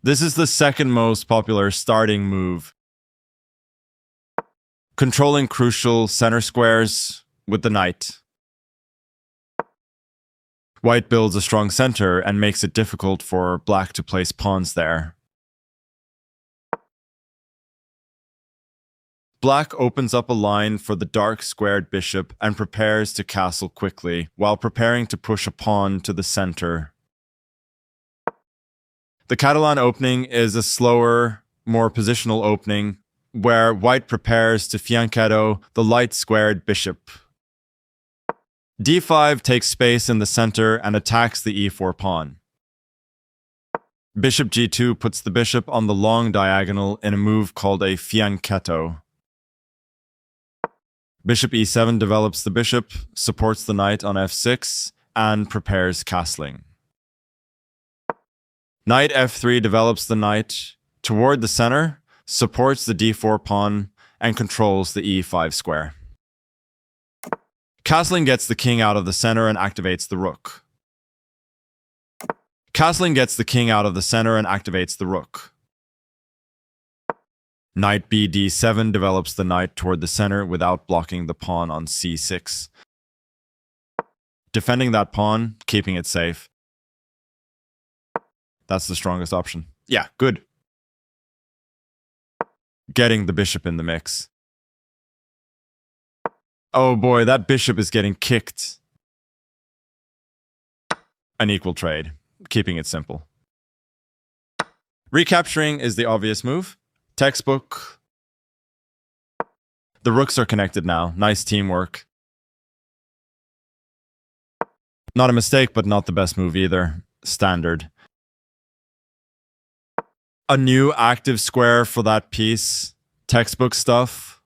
This is the second most popular starting move. Controlling crucial center squares with the knight. White builds a strong center and makes it difficult for black to place pawns there. Black opens up a line for the dark squared bishop and prepares to castle quickly, while preparing to push a pawn to the center. The Catalan opening is a slower, more positional opening, where white prepares to fianchetto the light squared bishop. d5 takes space in the center and attacks the e4 pawn. Bishop g2 puts the bishop on the long diagonal in a move called a fianchetto. Bishop e7 develops the bishop, supports the knight on f6, and prepares castling. Knight f3 develops the knight toward the center, supports the d4 pawn, and controls the e5 square. Castling gets the king out of the center and activates the rook. Castling gets the king out of the center and activates the rook. Knight bd7 develops the knight toward the center without blocking the pawn on c6. Defending that pawn, keeping it safe. That's the strongest option. Yeah, good. Getting the bishop in the mix. Oh boy, that bishop is getting kicked. An equal trade, keeping it simple. Recapturing is the obvious move. Textbook. The rooks are connected now. Nice teamwork. Not a mistake, but not the best move either. Standard. A new active square for that piece. Textbook stuff.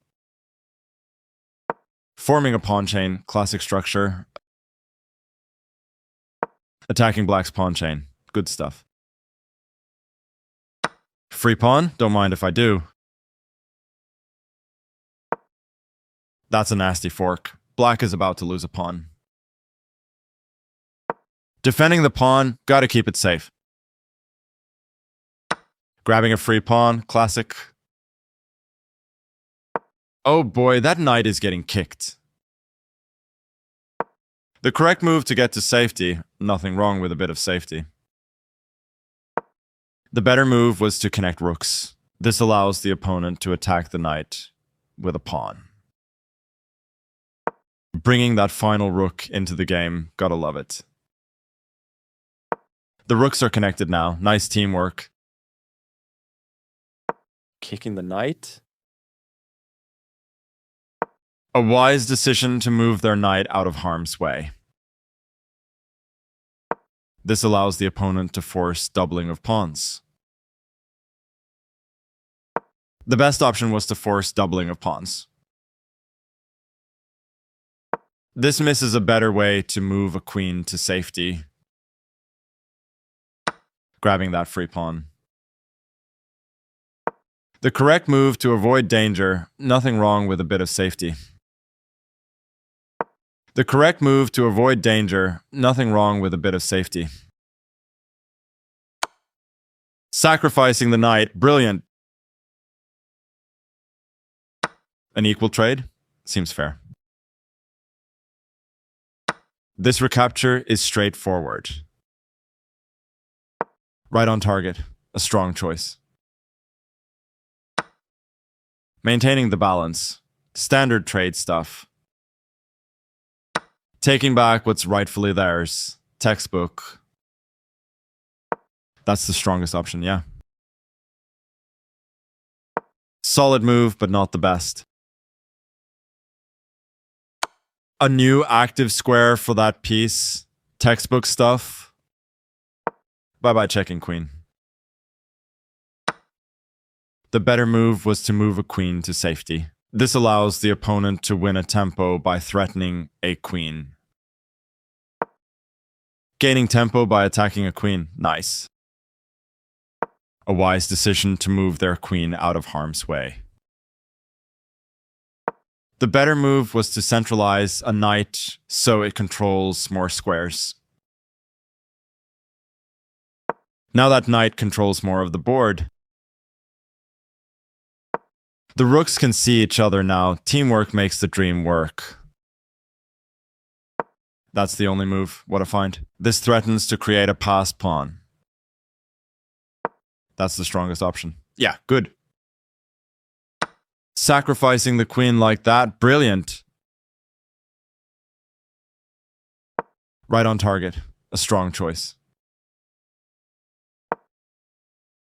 Forming a pawn chain. Classic structure. Attacking black's pawn chain. Good stuff. Free pawn? Don't mind if I do. That's a nasty fork. Black is about to lose a pawn. Defending the pawn, gotta keep it safe. Grabbing a free pawn, classic. Oh boy, that knight is getting kicked. The correct move to get to safety, nothing wrong with a bit of safety. The better move was to connect rooks. This allows the opponent to attack the knight with a pawn. Bringing that final rook into the game, gotta love it. The rooks are connected now. Nice teamwork. Kicking the knight. A wise decision to move their knight out of harm's way. This allows the opponent to force doubling of pawns. The best option was to force doubling of pawns. This misses a better way to move a queen to safety. Grabbing that free pawn. The correct move to avoid danger, nothing wrong with a bit of safety. The correct move to avoid danger, nothing wrong with a bit of safety. Sacrificing the knight, brilliant. An equal trade? Seems fair. This recapture is straightforward. Right on target, a strong choice. Maintaining the balance, standard trade stuff. Taking back what's rightfully theirs, textbook. That's the strongest option, yeah. Solid move, but not the best. A new active square for that piece, textbook stuff. Bye-bye checking queen. The better move was to move a queen to safety. This allows the opponent to win a tempo by threatening a queen. Gaining tempo by attacking a queen, nice. A wise decision to move their queen out of harm's way. The better move was to centralize a knight so it controls more squares. Now that knight controls more of the board. The rooks can see each other now. Teamwork makes the dream work. That's the only move. What a find. This threatens to create a passed pawn. That's the strongest option. Yeah, good. Sacrificing the queen like that, brilliant. Right on target. A strong choice.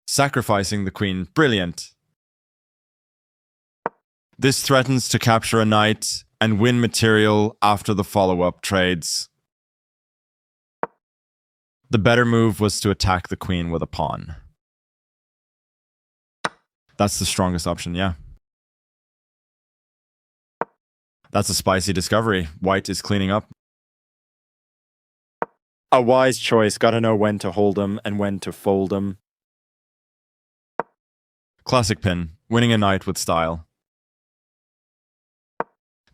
Sacrificing the queen, brilliant. This threatens to capture a knight and win material after the follow-up trades. The better move was to attack the queen with a pawn. That's the strongest option, yeah. That's a spicy discovery. White is cleaning up. A wise choice. Gotta know when to hold them and when to fold them. Classic pin. Winning a knight with style.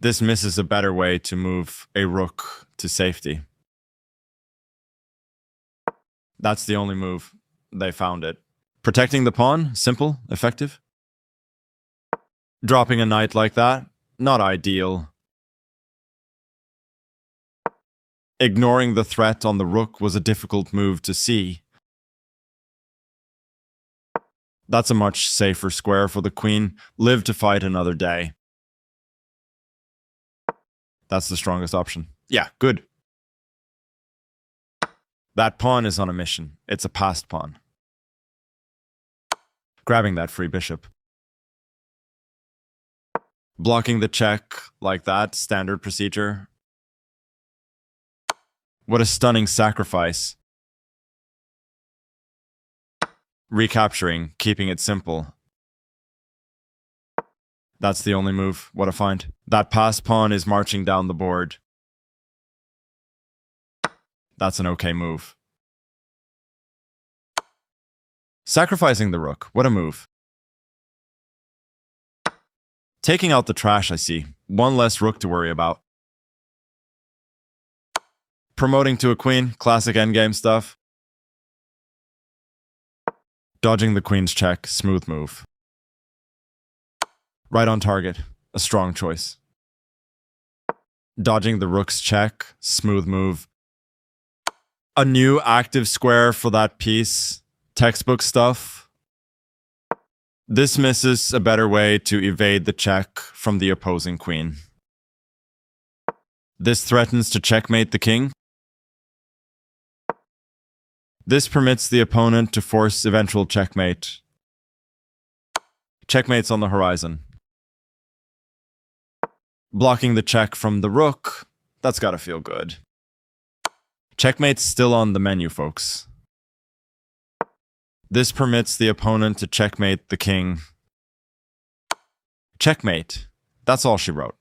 This misses a better way to move a rook to safety. That's the only move. They found it. Protecting the pawn, simple, effective. Dropping a knight like that, not ideal. Ignoring the threat on the rook was a difficult move to see. That's a much safer square for the queen. Live to fight another day. That's the strongest option. Yeah, good. That pawn is on a mission. It's a passed pawn. Grabbing that free bishop. Blocking the check like that, standard procedure. What a stunning sacrifice. Recapturing, keeping it simple. That's the only move. What a find. That passed pawn is marching down the board. That's an okay move. Sacrificing the rook. What a move. Taking out the trash, I see. One less rook to worry about. Promoting to a queen. Classic endgame stuff. Dodging the queen's check. Smooth move. Right on target. A strong choice. Dodging the rook's check. Smooth move. A new active square for that piece. Textbook stuff. This misses a better way to evade the check from the opposing queen. This threatens to checkmate the king. This permits the opponent to force eventual checkmate. Checkmate's on the horizon. Blocking the check from the rook. That's gotta feel good. Checkmate's still on the menu, folks. This permits the opponent to checkmate the king. Checkmate. That's all she wrote.